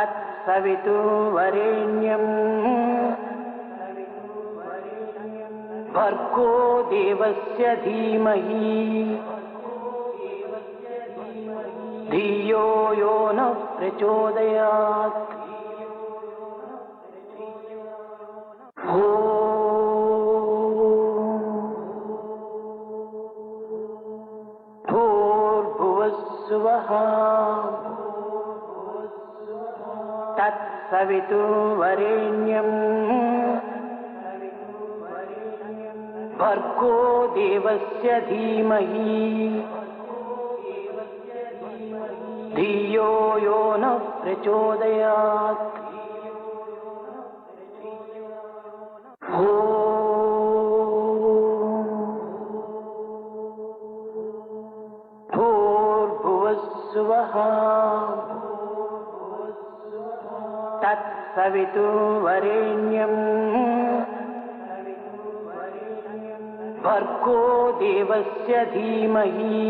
तत्सवितुर्वरेण्यम् भर्गो देवस्य धीमहि धियो यो नः प्रचोदयात्। भूर्भुवस्सुवः तत्सवितुर्वरेण्यम् भर्गो देवस्य धीमहि धियो यो नः प्रचोदयात्। भूर्भुवस्सुवः तत्सवितुर्वरेण्यम् भर्गो देवस्य धीमहि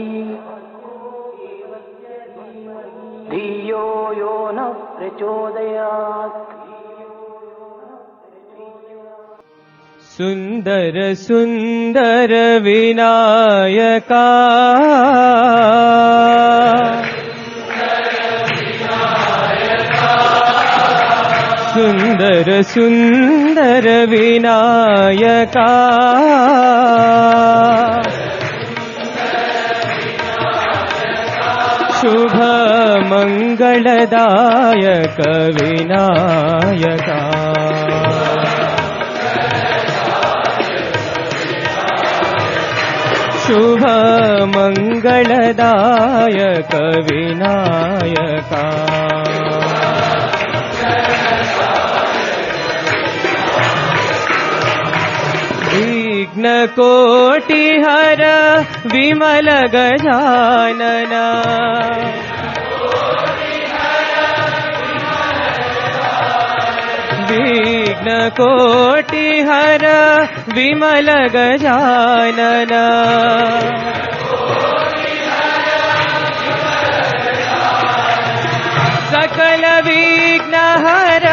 धियो यो नः प्रचोदयात्। सुंदर सुंदर विनायका सुंदर सुंदर विनायका शुभ मंगलदायक विनायका शुभ मंगलदायक विनायका विघ्न कोटि हर विमल गजानना विघ्न कोटि हर विमल गजानना सकल विघ्न हर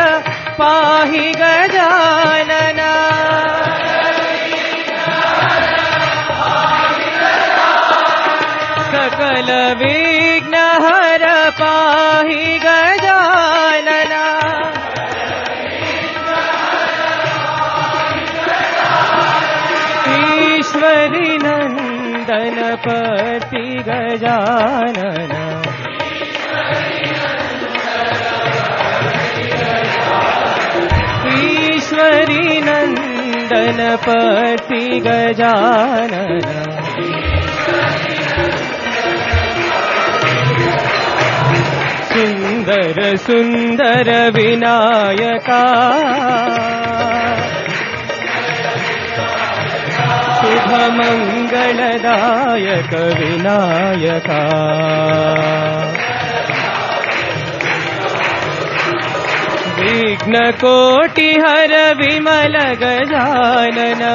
पाहि गजानना सकल विघ्न हर पाहि गजानना ईश्वरी नंदन पति गजानना ईश्वरी नंदन पति गजानना सुंदर सुंदर विनायका शुभ मंगलदायक विनायका विघ्न कोटि हर विमल गजानना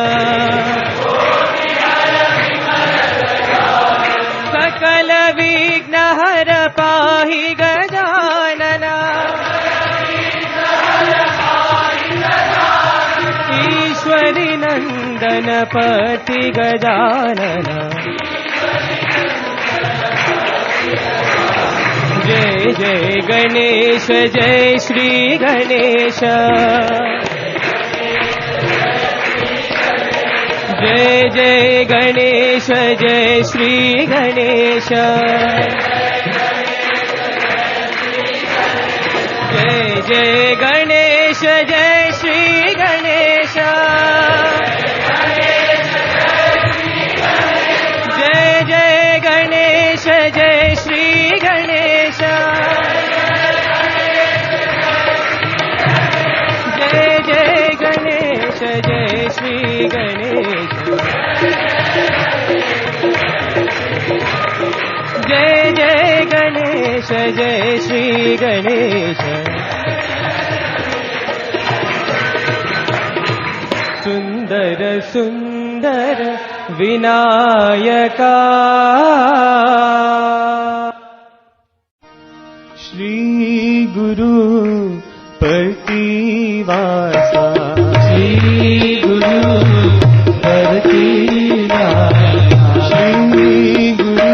सकल विघ्न हर पाहि गजानना ईश्वरी नंदन पति गजानना जय जय गणेश जय श्री गणेश जय जय गणेश जय श्री गणेश जय जय गणेश जय श्री गणेश जय जय गणेश जय श्री गणेश जय जय गणेश जय श्री गणेश जय जय गणेश जय श्री गणेश सुंदर सुंदर विनायका श्री गुरु प्रतिवासा श्री गुरु प्रतिवासा श्री गुरु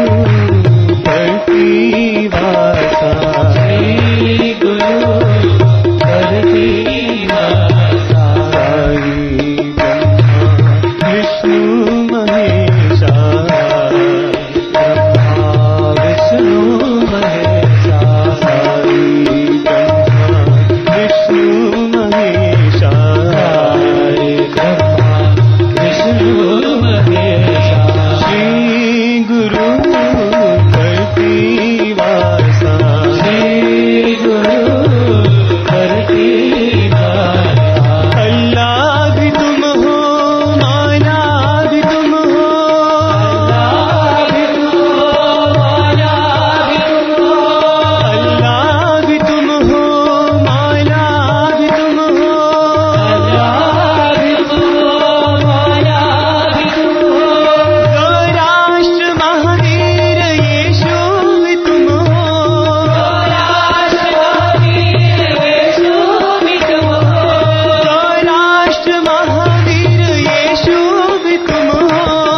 प्रतिवासा श्री गुरु प्रतिवासा साई ब्रह्मा विष्णु महेशा ब्रह्मा विष्णु महेशा साई ब्रह्मा विष्णु महेशा ब्रह्मा विष्णु महेशा श्री गुरु प्रतिवासा श्री गुरु प्रतिवासा अल्लाह भी तुम हो माला भी तुम हो अल्लाह भी तुम हो माला भी तुम हो अल्लाह भी तुम हो माला भी तुम हो अल्लाह भी तुम हो माला भी तुम हो दो राष्ट्र महावीर यीशु भी तुम हो दो राष्ट्र महावीर यीशु भी तुम हो दो राष्ट्र महावीर यीशु भी तुम हो दो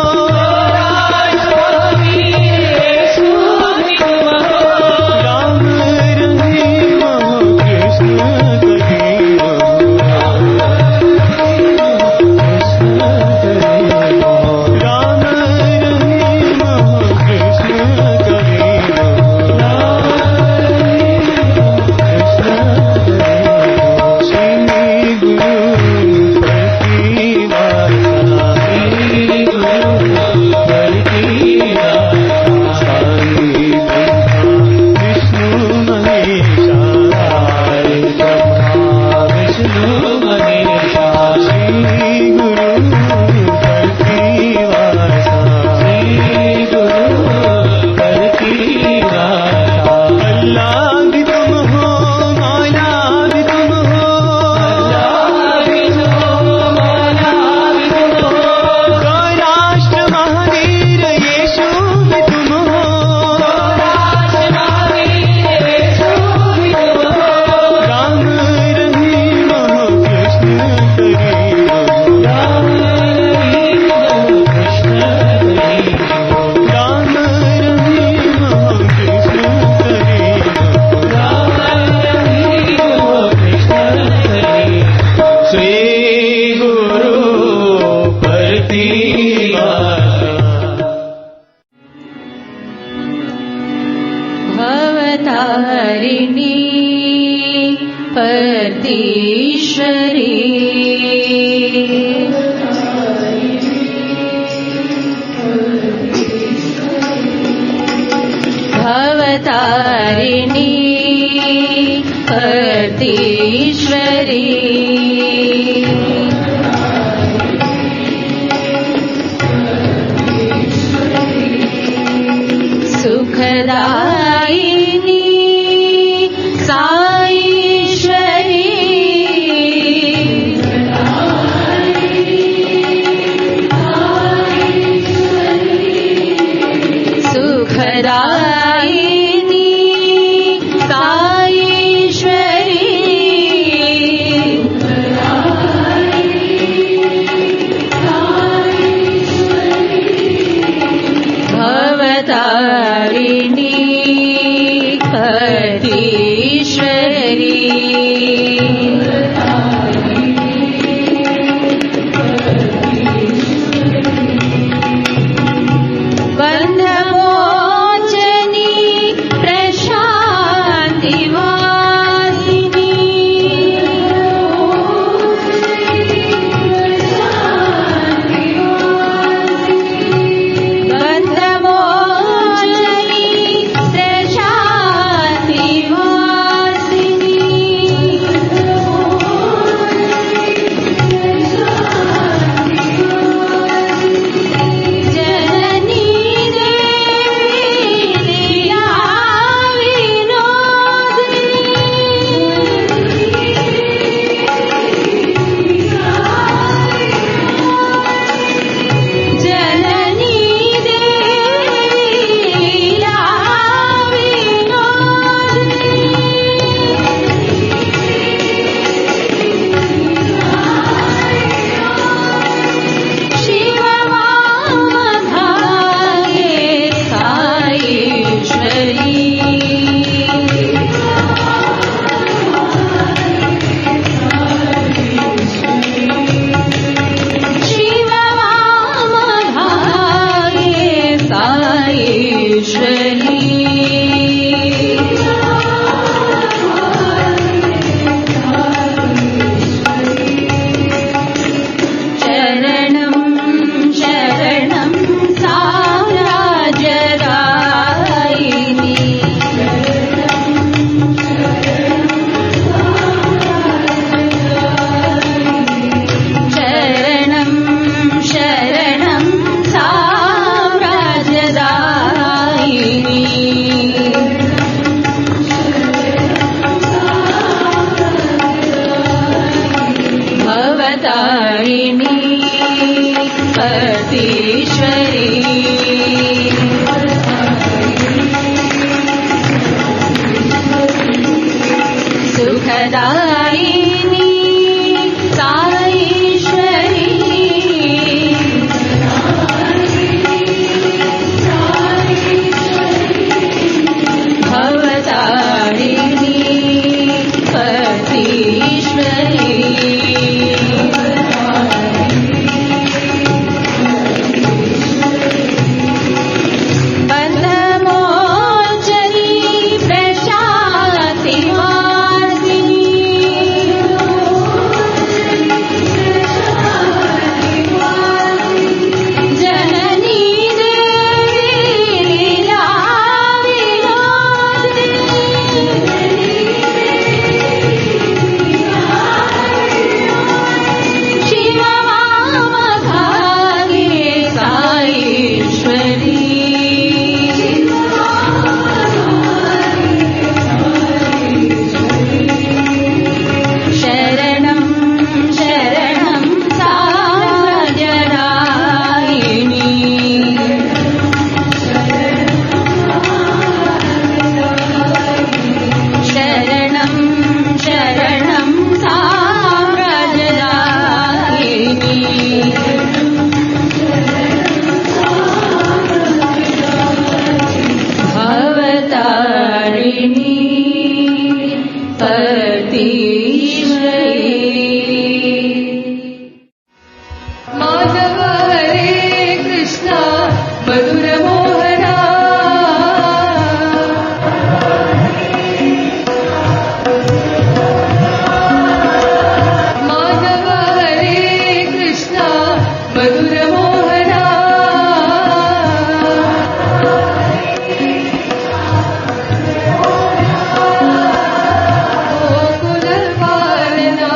राष्ट्र महावीर यीशु भी तुम हो राम रहीम हो कृष्ण करीम हो कृष्ण करीम हो राम रहीम हो कृष्ण करीम हो राम रहीम हो कृष्ण करीम हो श्री गुरु प्रतिवासा श्री गुरु प्रतिवासा साई ब्रह्मा विष्णु महेशा ब्रह्मा विष्णु महेशा श्री गुरु प्रतिवासा श्री गुरु प्रतिवासा अल्लाह भी तुम हो माला भी तुम हो अल्लाह भी तुम हो माला भी तुम हो दो राष्ट्र महावीर यीशु भी तुम हो दो राष्ट्र महावीर यीशु भी तुम हो राम रहीम हो कृष्ण करीम हो राम रहीम हो कृष्ण करीम हो राम रहीम हो कृष्ण करीम हो राम रहीम हो कृष्ण करीम हो श्री गुरु प्रतिवासा भवतारिणी परतीश्वरी भवतारिणी परतीश्वरी सुखदायिनी साईश्वरी सुखदायिनी साईश्वरी भवतारिणी पतीश्वरी सुखदायिनी साईश्वरी भवतारिणी पतीश्वरी बन्धमोचनी प्रशान्तिवासिनी जननी देवी लीला विनोदिनी शिववामभागे साईश्वरी शरणं शरणं साम्राज्यदायिनी शरणं शरणं साम्राज्यदायिनी भवतारिणी पतीश्वरी माधव हरे कृष्ण मधुर मोहना माधव हरे कृष्ण मधुर मोहना गोकुल पालना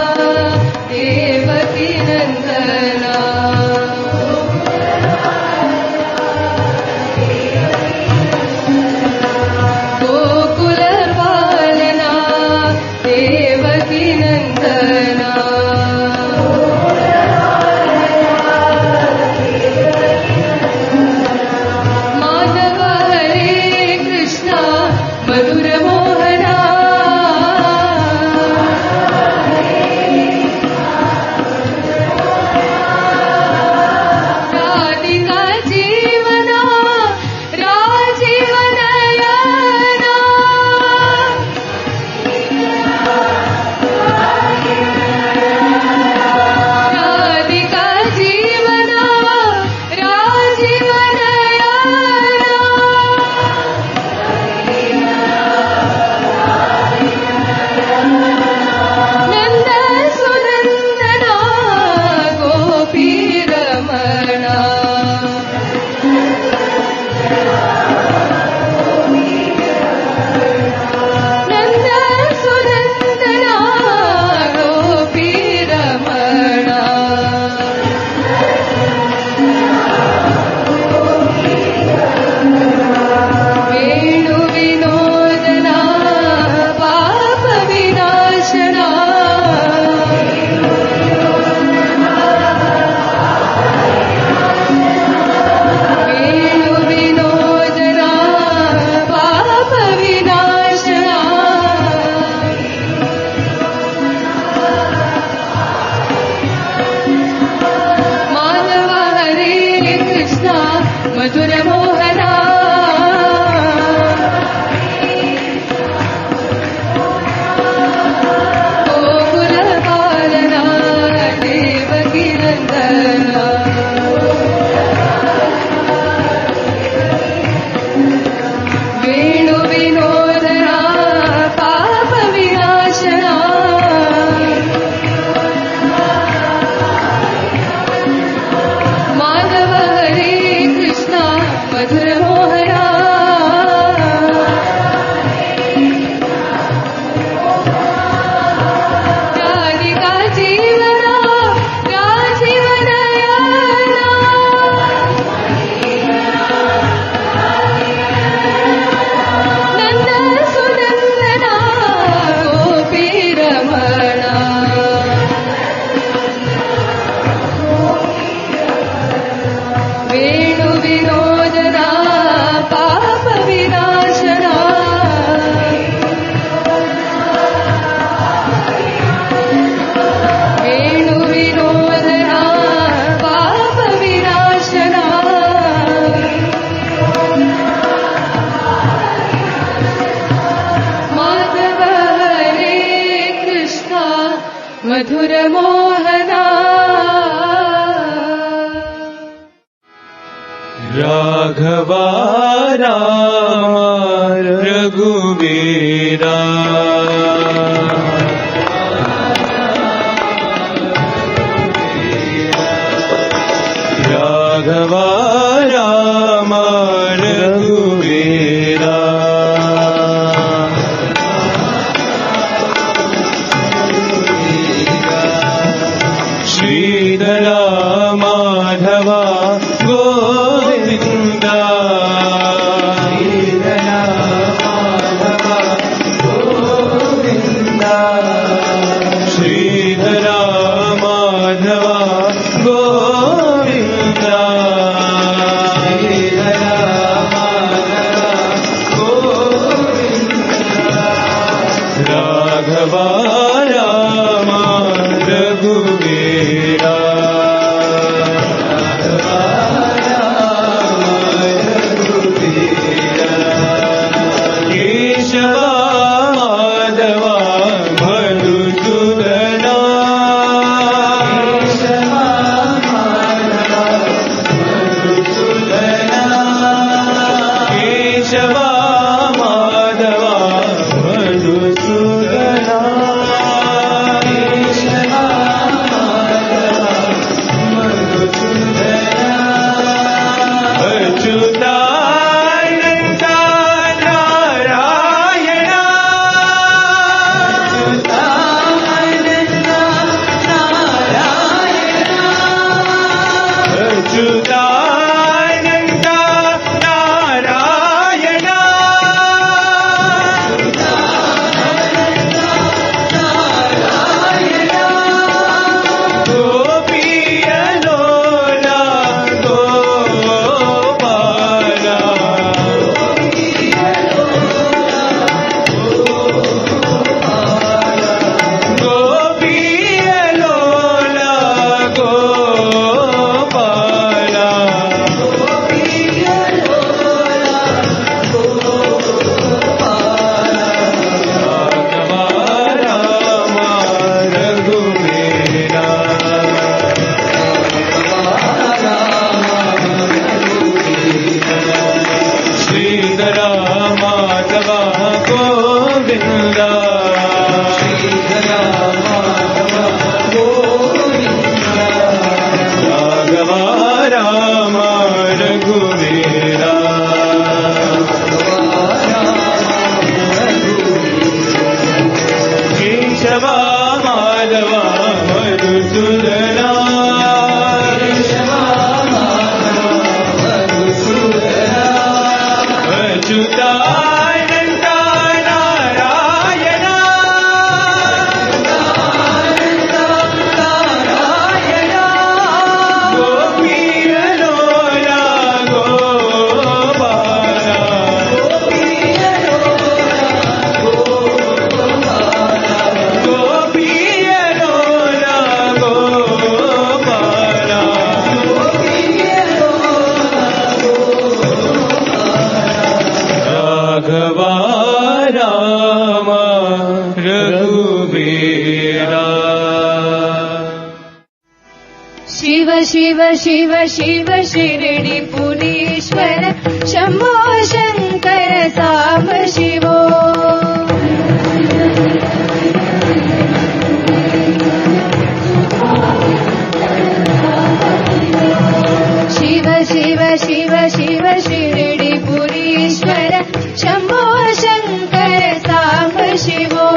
मधुरमोहना राघवा रामा रघुवीरा राघवा रामा रघुवीरा श्रीधरा माधवा गोविंदा श्रीधरा माधवा गोविंदा राघवा रामा रघुवीरा केशवा माधवा मधुसूदना केशवा माधवा मधुसूदना अच्युतानन्द नारायण अच्युतानन्द नारायण गोपीयलोला गोपाला गोपीयलोला गोपाला राघवा रामा रघुवीरा श्रीधरा माधवा गोविंदा राघवा रामा रघुवीरा केशवा माधवा मधुसूदना अच्युतानन्द नारायण गोपीयलोला गोपाला गोपीयलोला गोपाला राघवा रामा रघुवीरा शिव शिव शिव शिव शिरडी पुरीश्वर शंभो शंकर साम शिवो शिव शिव शिव शिव शिरडी पुरीश्वर शंभो शंकर साम शिवो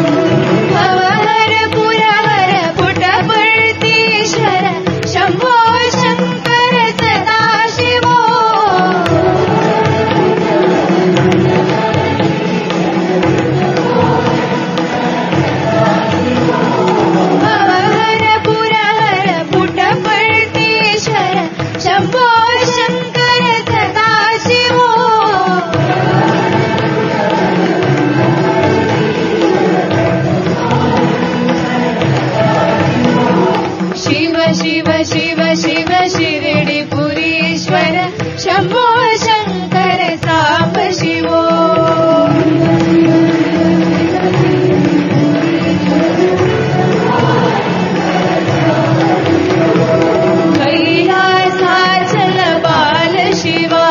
भवहर पुरवर पुटपुर्ती पुरीश्वर शम्भो शङ्कर साम्ब शिवो कैलासाचल बाल शिवा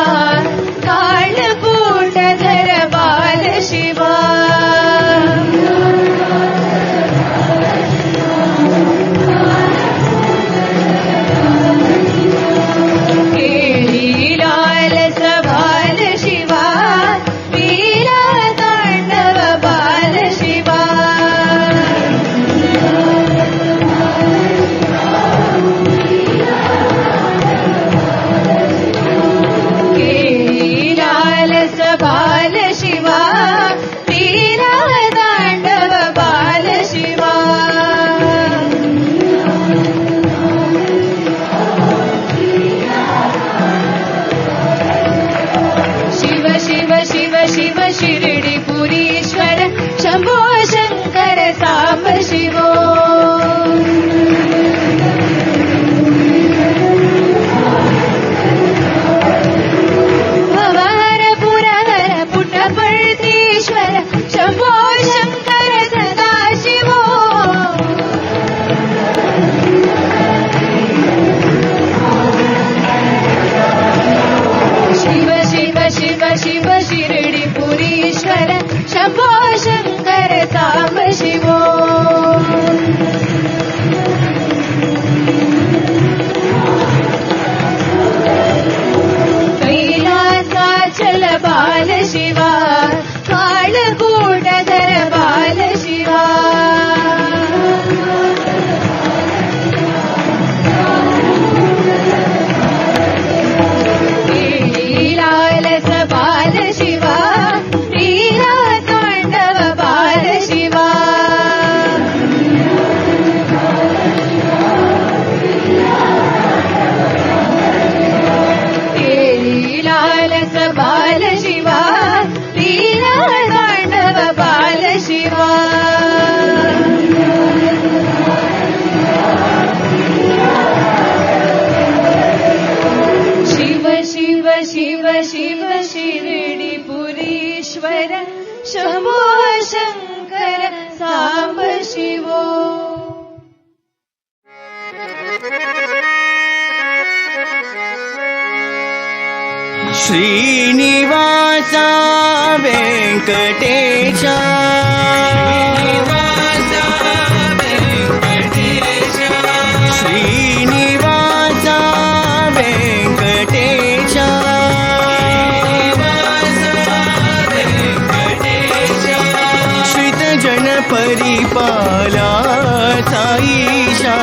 काळकूटधर बाल शिवा केळीलालस बाल शिवा वीरा तांडव बाल शिवा केळीलालस बाल शिवा वीरा तांडव बाल शिवा शिव शिव शिव शिव शिरडी पुरीश्वर शम्भो शङ्कर साम्ब शिवो भवहर पुरहर पुट्टपर्तीश्वर शम्भो शङ्कर सदा शिवो शिव शिव शिव शिव शिरडी पुरीश्वर शम्भो शङ्कर साम्ब शिवो कैलासाचल बाल शिवा काळकूटधर बाल शिवा केळीलालस बाल शिवा वीरा तांडव बाल शिवा केळीलालस बाल शिवा वीरा तांडव बाल शिवा शिव शिव शिव शिव शिरडी पुरीश्वर शम्भो शङ्कर साम्ब शिवो Srinivasa वेङ्कटेशा Srinivasa वेङ्कटेशा श्रितजन परिपाला Saisha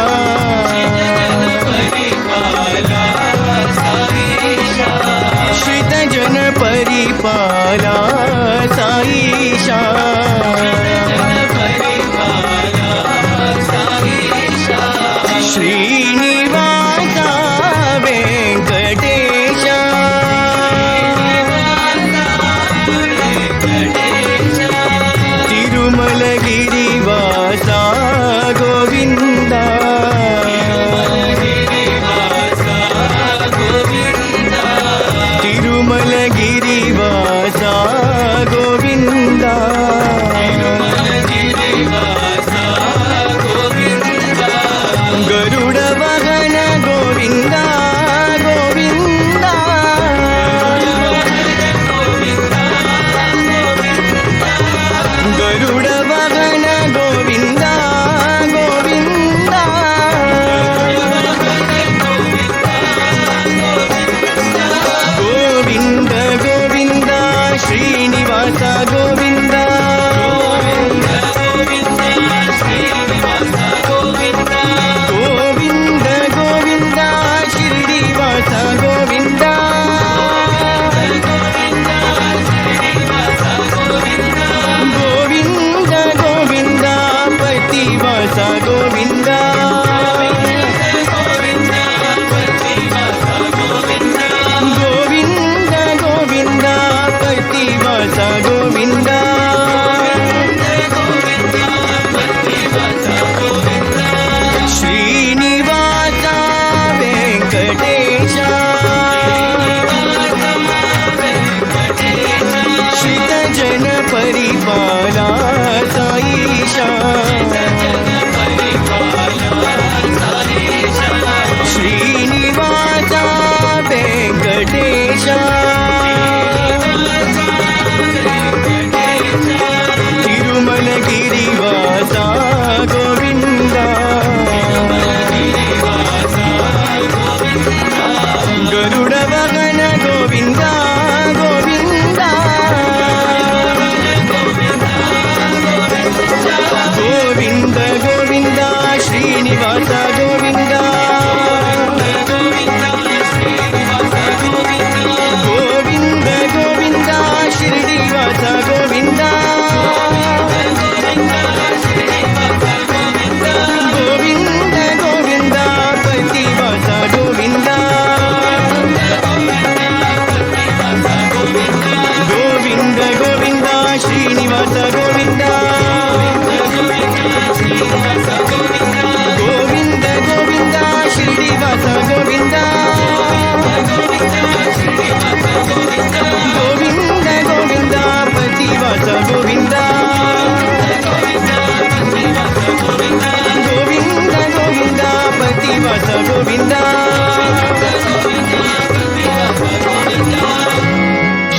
श्रितजन परिपाला Saisha Srinivasa वेङ्कटेशा तिरुमलगिरिवासा Govinda तिरुमलगिरिवासा Govinda गरुडवाहन Govinda Govinda गरुडवाहन Govinda Govinda Govind Govind Srinivas Govind Govind Govind शिरडीवास Govind Govind Govind पतिवास Govind Govind Govind पतिवास Govind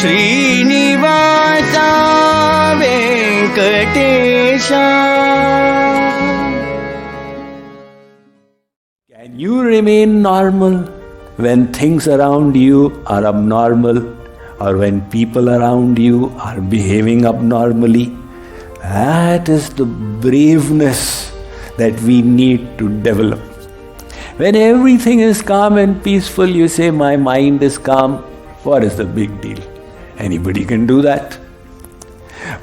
Srinivasa Venkatesha. Can you remain normal when things around you are abnormal, or when people around you are behaving abnormally? That is the braveness that we need to develop. When everything is calm and peaceful, you say, my mind is calm. What is the big deal? Anybody can do that.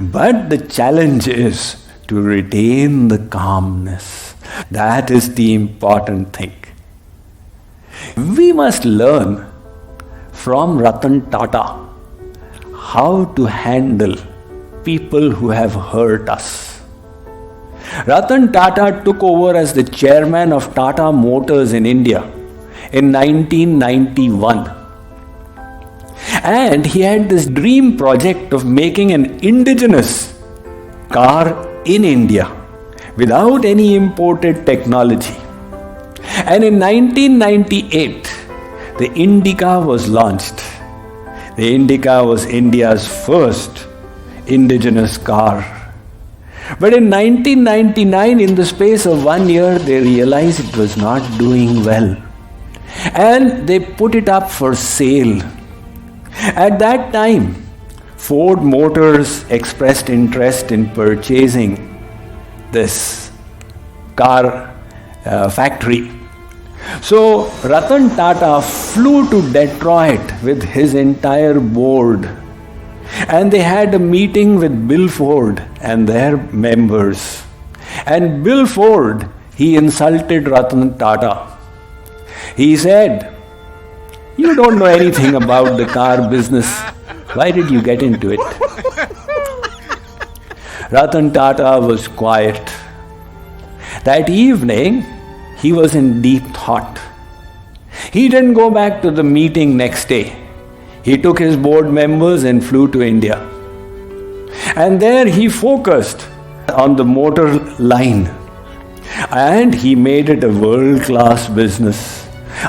But the challenge is to retain the calmness. That is the important thing. We must learn from Ratan Tata how to handle people who have hurt us. Ratan Tata took over as the chairman of Tata Motors in India in 1991. And he had this dream project of making an indigenous car in India without any imported technology. And in 1998, the Indica was launched. The Indica was India's first indigenous car. But in 1999, in the space of 1 year, they realized it was not doing well. And they put it up for sale. At that time, Ford Motors expressed interest in purchasing this car factory. So Ratan Tata flew to Detroit with his entire board, and they had a meeting with Bill Ford and their members. And Bill Ford, he insulted Ratan Tata. He said, "You don't know anything about the car business. Why did you get into it?" Ratan Tata was quiet. That evening, he was in deep thought. He didn't go back to the meeting next day. He took his board members and flew to India. And there he focused on the motor line. And he made it a world-class business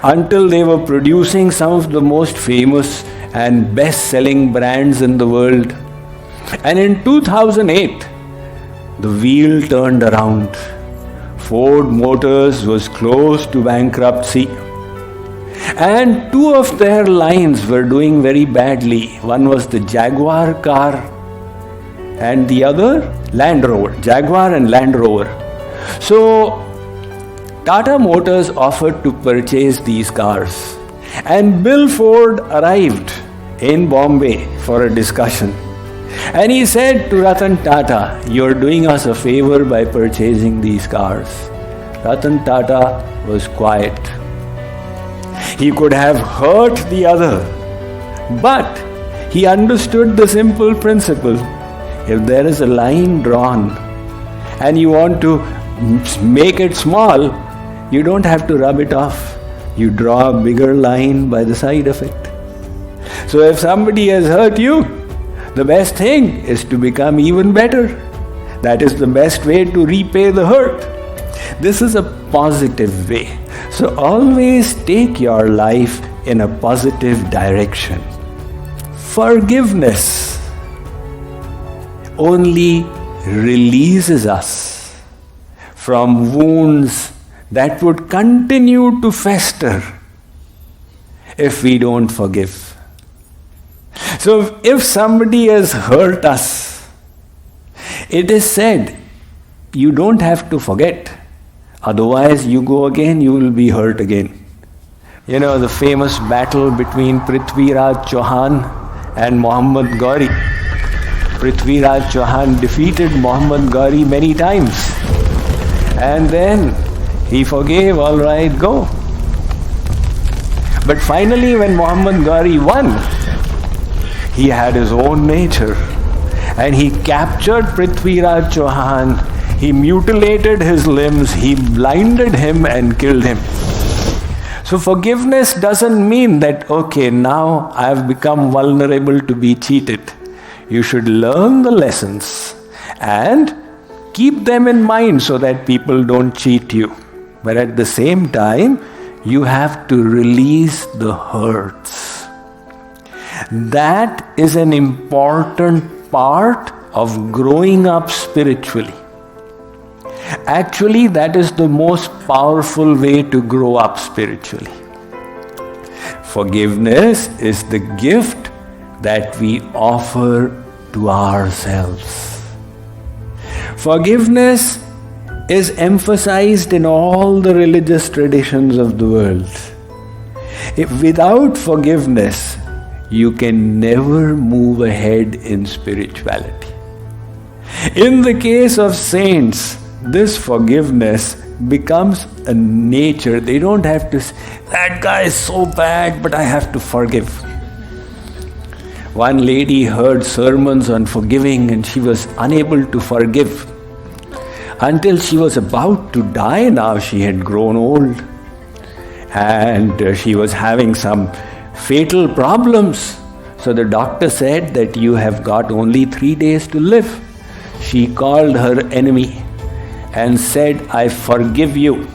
until they were producing some of the most famous and best-selling brands in the world. And in 2008, the wheel turned around. Ford Motors was close to bankruptcy. And two of their lines were doing very badly. One was the Jaguar car and the other Land Rover. Jaguar and Land Rover. So Tata Motors offered to purchase these cars. And Bill Ford arrived in Bombay for a discussion. And he said to Ratan Tata, "You're doing us a favor by purchasing these cars." Ratan Tata was quiet. He could have hurt the other, but he understood the simple principle. If there is a line drawn and you want to make it small, you don't have to rub it off. You draw a bigger line by the side of it. So if somebody has hurt you, the best thing is to become even better. That is the best way to repay the hurt. This is a positive way. So always take your life in a positive direction. Forgiveness only releases us from wounds that would continue to fester if we don't forgive. So if somebody has hurt us, it is said, you don't have to forget. Otherwise, you go again, you will be hurt again. You know, the famous battle between Prithviraj Chauhan and Muhammad Ghori. Prithviraj Chauhan defeated Muhammad Ghori many times. And then he forgave, all right, go. But finally, when Muhammad Ghori won, he had his own nature. And he captured Prithviraj Chauhan. He mutilated his limbs, he blinded him and killed him. So forgiveness doesn't mean that, okay, now I have become vulnerable to be cheated. You should learn the lessons and keep them in mind so that people don't cheat you. But at the same time, you have to release the hurts. That is an important part of growing up spiritually. Actually, that is the most powerful way to grow up spiritually. Forgiveness is the gift that we offer to ourselves. Forgiveness is emphasized in all the religious traditions of the world. Without forgiveness, you can never move ahead in spirituality. In the case of saints, this forgiveness becomes a nature. They don't have to say, that guy is so bad, but I have to forgive. One lady heard sermons on forgiving and she was unable to forgive. Until she was about to die. Now she had grown old. And she was having some fatal problems. So the doctor said that you have got only 3 days to live. She called her enemy and said, I forgive you.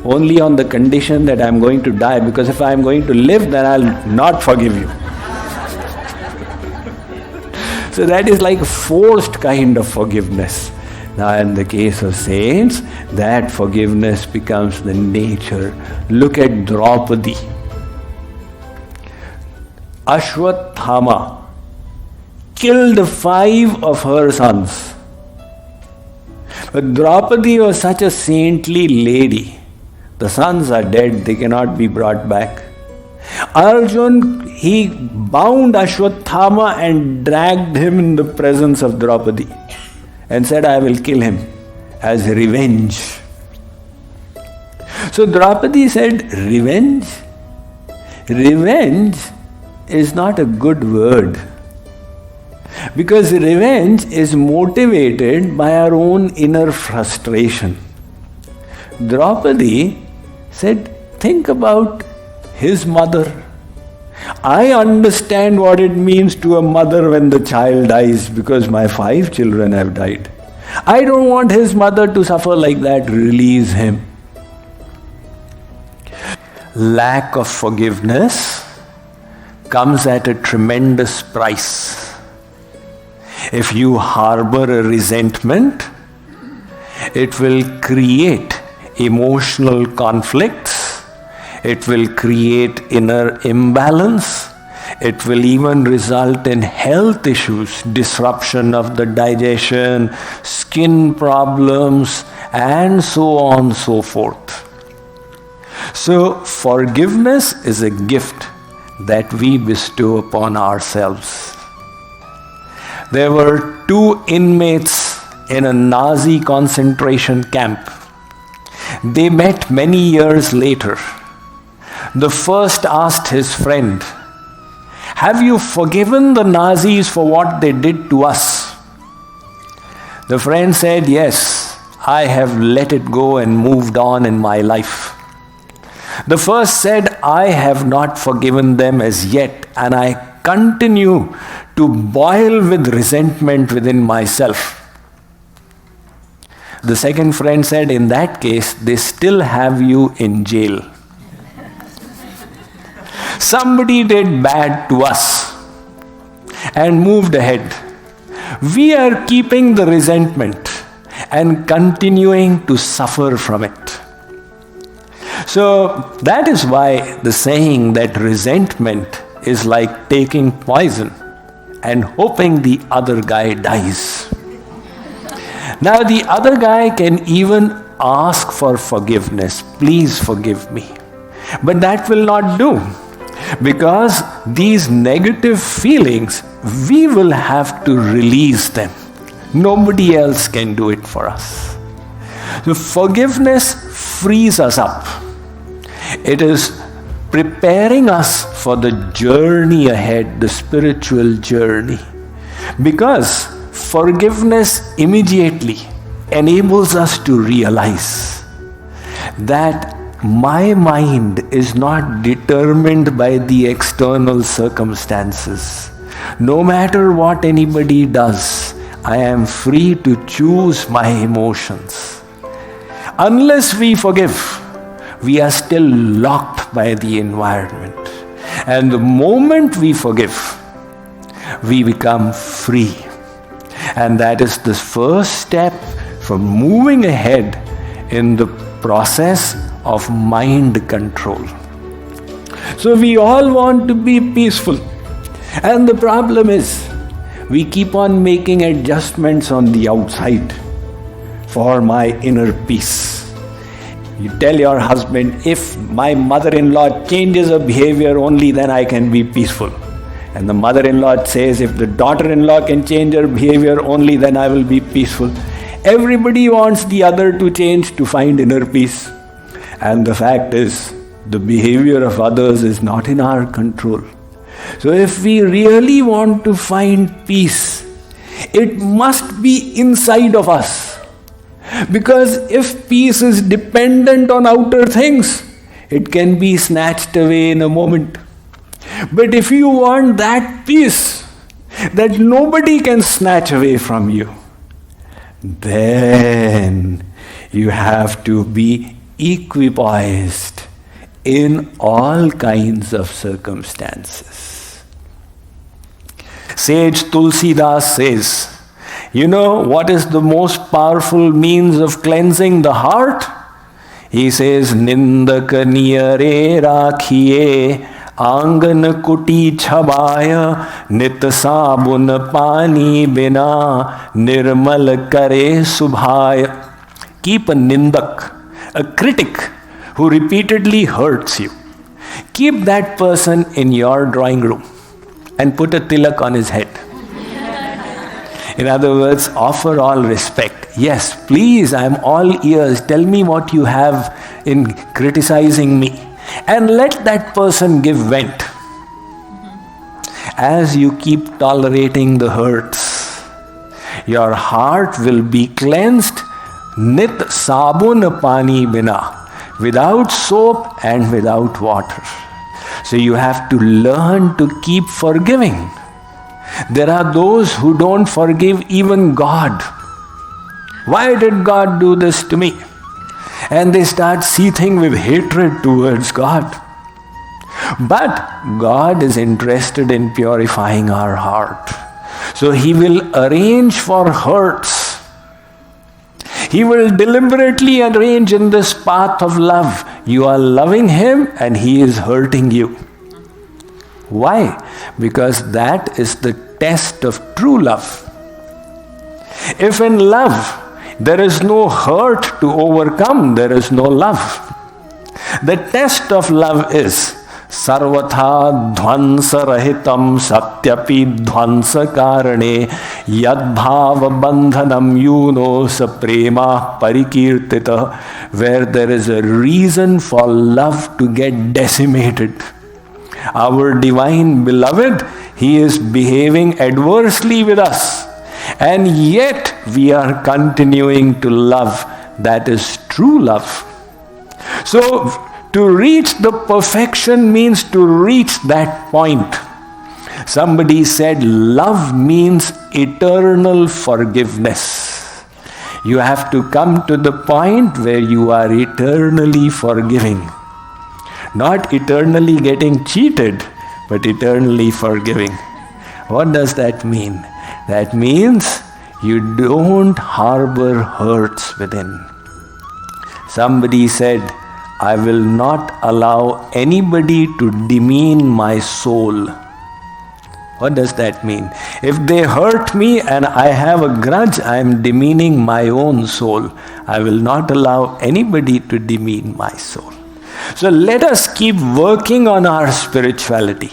Only on the condition that I am going to die, because if I am going to live, then I will not forgive you. So that is like a forced kind of forgiveness. Now in the case of saints, that forgiveness becomes the nature. Look at Draupadi. Ashwathama killed 5 of her sons. But Draupadi was such a saintly lady. The sons are dead, they cannot be brought back. Arjun, he bound Ashwathama and dragged him in the presence of Draupadi and said, I will kill him as revenge. So Draupadi said, revenge? Revenge is not a good word. Because revenge is motivated by our own inner frustration. Draupadi said, think about his mother. I understand what it means to a mother when the child dies, because my 5 children have died. I don't want his mother to suffer like that. Release him. Lack of forgiveness comes at a tremendous price. If you harbor a resentment, it will create emotional conflicts. It will create inner imbalance. It will even result in health issues, disruption of the digestion, skin problems, and so on and so forth. So, forgiveness is a gift that we bestow upon ourselves. There were 2 inmates in a Nazi concentration camp. They met many years later. The first asked his friend, have you forgiven the Nazis for what they did to us? The friend said, yes, I have let it go and moved on in my life. The first said, I have not forgiven them as yet, and I continue to boil with resentment within myself. The second friend said, in that case, they still have you in jail. Somebody did bad to us and moved ahead. We are keeping the resentment and continuing to suffer from it. So that is why the saying that resentment is like taking poison and hoping the other guy dies. Now the other guy can even ask for forgiveness. Please forgive me. But that will not do. Because these negative feelings, we will have to release them. Nobody else can do it for us. So forgiveness frees us up. It is preparing us for the journey ahead, the spiritual journey. Because forgiveness immediately enables us to realize that my mind is not determined by the external circumstances. No matter what anybody does, I am free to choose my emotions. Unless we forgive, we are still locked by the environment. And the moment we forgive, we become free. And that is the first step for moving ahead in the process of mind control. So we all want to be peaceful. And the problem is, we keep on making adjustments on the outside for my inner peace. You tell your husband, if my mother-in-law changes her behavior, only then I can be peaceful. And the mother-in-law says, if the daughter-in-law can change her behavior, only then I will be peaceful. Everybody wants the other to change to find inner peace. And the fact is, the behavior of others is not in our control. So if we really want to find peace, it must be inside of us. Because if peace is dependent on outer things, it can be snatched away in a moment. But if you want that peace that nobody can snatch away from you, then you have to be equipoised in all kinds of circumstances. Sage Tulsidas says, you know what is the most powerful means of cleansing the heart? He says, Nindak niyare rakhiye Angan kuti chabaya nit sabun pani bina nirmal kare subhaya. Keep a nindak, a critic who repeatedly hurts you. Keep that person in your drawing room and put a tilak on his head. In other words, offer all respect. Yes, please, I am all ears. Tell me what you have in criticizing me. And let that person give vent. As you keep tolerating the hurts, your heart will be cleansed nit sabun pani bina, without soap and without water. So you have to learn to keep forgiving. There are those who don't forgive even God. Why did God do this to me? And they start seething with hatred towards God. But God is interested in purifying our heart. So He will arrange for hurts. He will deliberately arrange in this path of love. You are loving Him and He is hurting you. Why? Because that is the test of true love. If in love there is no hurt to overcome, there is no love. The test of love is sarvatha dhvansa rahitam satyapi dhvansa karane yadbhava bandhanam yuno saprema parikirtita, where there is a reason for love to get decimated. Our divine beloved, He is behaving adversely with us. And yet we are continuing to love. That is true love. So to reach the perfection means to reach that point. Somebody said love means eternal forgiveness. You have to come to the point where you are eternally forgiving. Not eternally getting cheated, but eternally forgiving. What does that mean? That means you don't harbor hurts within. Somebody said, I will not allow anybody to demean my soul. What does that mean? If they hurt me and I have a grudge, I am demeaning my own soul. I will not allow anybody to demean my soul. So let us keep working on our spirituality.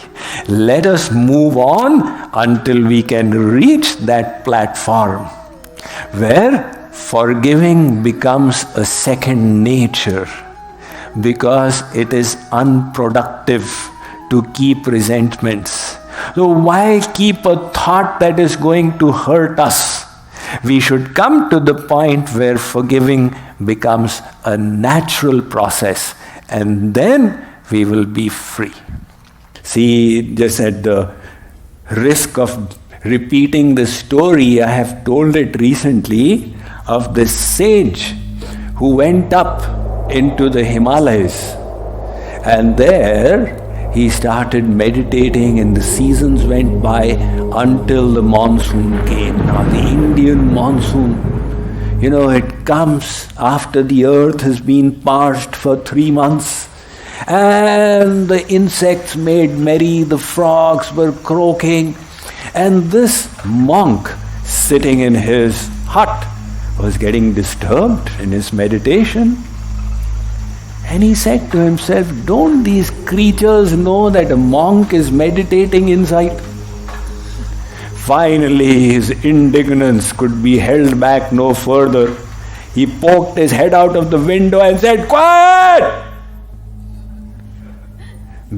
Let us move on until we can reach that platform where forgiving becomes a second nature, because it is unproductive to keep resentments. So why keep a thought that is going to hurt us? We should come to the point where forgiving becomes a natural process, and then we will be free. See, just at the risk of repeating the story, I have told it recently of this sage who went up into the Himalayas, and there he started meditating, and the seasons went by until the monsoon came. Now the Indian monsoon, it comes after the earth has been parched for 3 months, and the insects made merry, the frogs were croaking, and this monk sitting in his hut was getting disturbed in his meditation. And he said to himself, don't these creatures know that a monk is meditating inside? Finally, his indignance could be held back no further. He poked his head out of the window and said, quiet!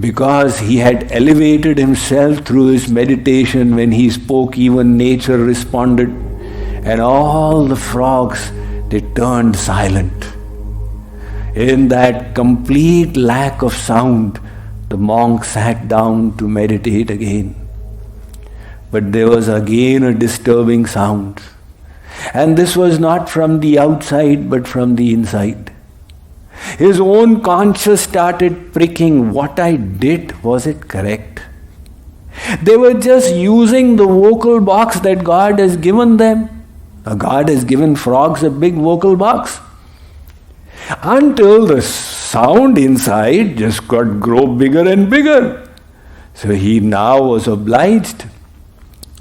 Because he had elevated himself through his meditation, when he spoke, even nature responded. And all the frogs, they turned silent. In that complete lack of sound, the monk sat down to meditate again. But there was again a disturbing sound. And this was not from the outside, but from the inside. His own conscience started pricking. What I did, was it correct? They were just using the vocal box that God has given them. God has given frogs a big vocal box. Until the sound inside just grow bigger and bigger. So he now was obliged.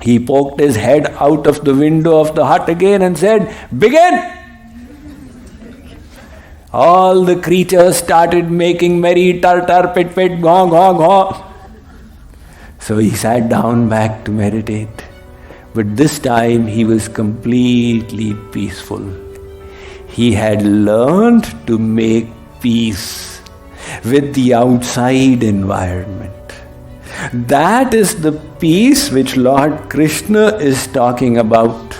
He poked his head out of the window of the hut again and said, begin! All the creatures started making merry, tar tar, pit pit, gaw gaw gaw. So he sat down back to meditate. But this time he was completely peaceful. He had learned to make peace with the outside environment. That is the peace which Lord Krishna is talking about,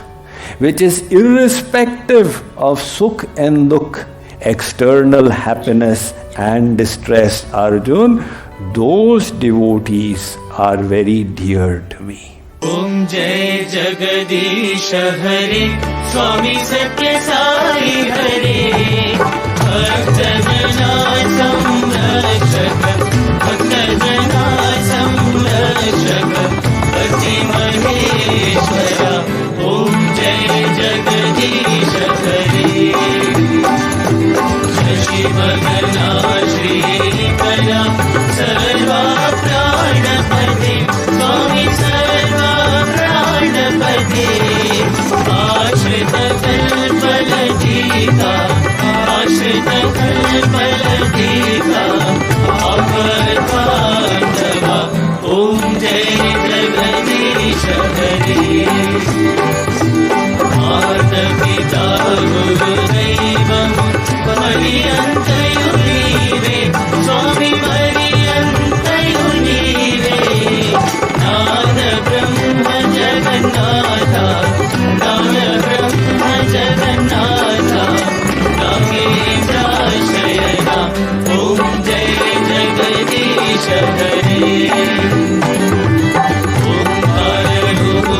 which is irrespective of sukh and dukh, external happiness and distress. Arjun, those devotees are very dear to me. Om Jai Jagadish Hare, Swami Sathya Sai Hare, Bhakta Jana Samrakshaka, Bhakta Jana Samrakshaka, Bhakti Maheshwara. Om Jai Jagadish Hare, Shashi Bhagana Shri Kala, Sarva Pranapati, Swami Sarva Pranapati, Ashrita Kalpaladika, Ashrita Kalpaladika, Aparpandava. Om Jai Jagadish Hare, Mata Pita Guru Daivam, Mariyantayunive, Swami Mariyantayunive, Nana Brahma Jagannatha, Nana Brahma Jagannatha, Nagendra Shayana. Om Jai Jagadish Hare, Om Hare Rupa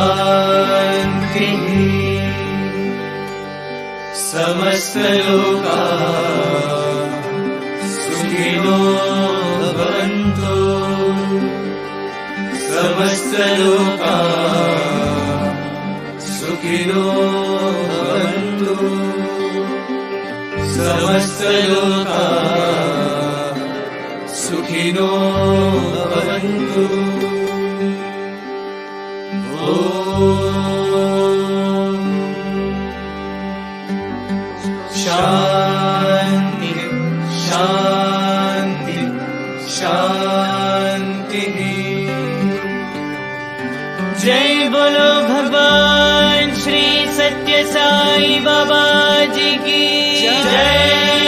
शान्तिः समस्तलोका सुखिनो भवन्तु समस्तलोका सुखिनो भवन्तु समस्तलोका सुखिनो भवन्तु शान्ति शान्ति शान्तिः जय बोलो भगवान श्री सत्य साई बाबा जी की जय।